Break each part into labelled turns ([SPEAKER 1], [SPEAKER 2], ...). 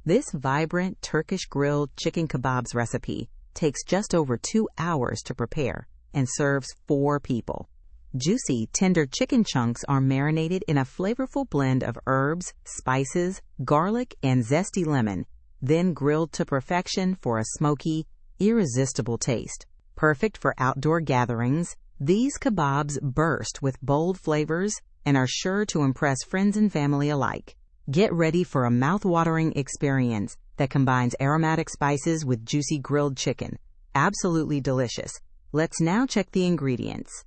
[SPEAKER 1] This vibrant Turkish grilled chicken kebabs recipe takes just over 2 hours to prepare and serves 4 people. Juicy, tender chicken chunks are marinated in a flavorful blend of herbs, spices, garlic, and zesty lemon, then grilled to perfection for a smoky, irresistible taste. Perfect for outdoor gatherings, these kebabs burst with bold flavors and are sure to impress friends and family alike. Get ready for a mouth-watering experience that combines aromatic spices with juicy grilled chicken. Absolutely delicious. Let's now check the ingredients.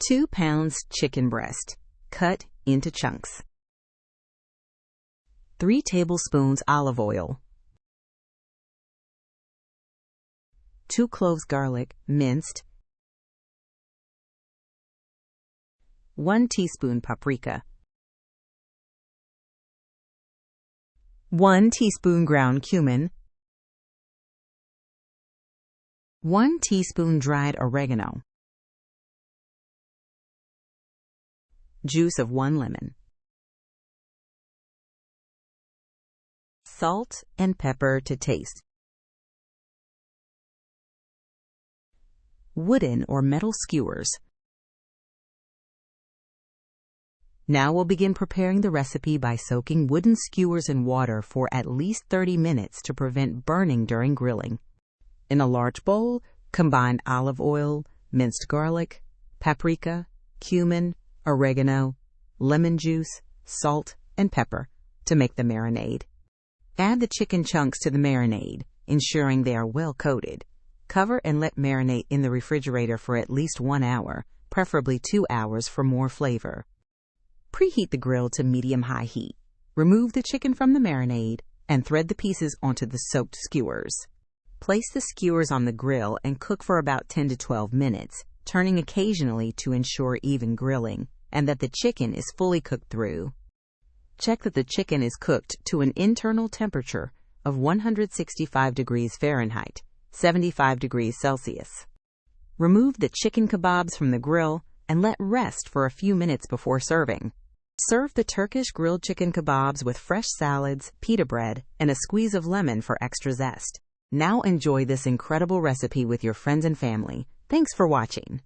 [SPEAKER 1] 2 pounds chicken breast, cut into chunks. 3 tablespoons olive oil. 2 cloves garlic, minced. 1 teaspoon paprika. 1 teaspoon ground cumin. 1 teaspoon dried oregano. Juice of 1 lemon. Salt and pepper to taste. Wooden or metal skewers. Now we'll begin preparing the recipe by soaking wooden skewers in water for at least 30 minutes to prevent burning during grilling. In a large bowl, combine olive oil, minced garlic, paprika, cumin, oregano, lemon juice, salt, and pepper to make the marinade. Add the chicken chunks to the marinade, ensuring they are well coated. Cover and let marinate in the refrigerator for at least 1 hour, preferably 2 hours for more flavor. Preheat the grill to medium-high heat. Remove the chicken from the marinade and thread the pieces onto the soaked skewers. Place the skewers on the grill and cook for about 10 to 12 minutes, turning occasionally to ensure even grilling and that the chicken is fully cooked through. Check that the chicken is cooked to an internal temperature of 165 degrees Fahrenheit, 75 degrees Celsius. Remove the chicken kebabs from the grill and let rest for a few minutes before serving. Serve the Turkish grilled chicken kebabs with fresh salads, pita bread, and a squeeze of lemon for extra zest. Now enjoy this incredible recipe with your friends and family. Thanks for watching.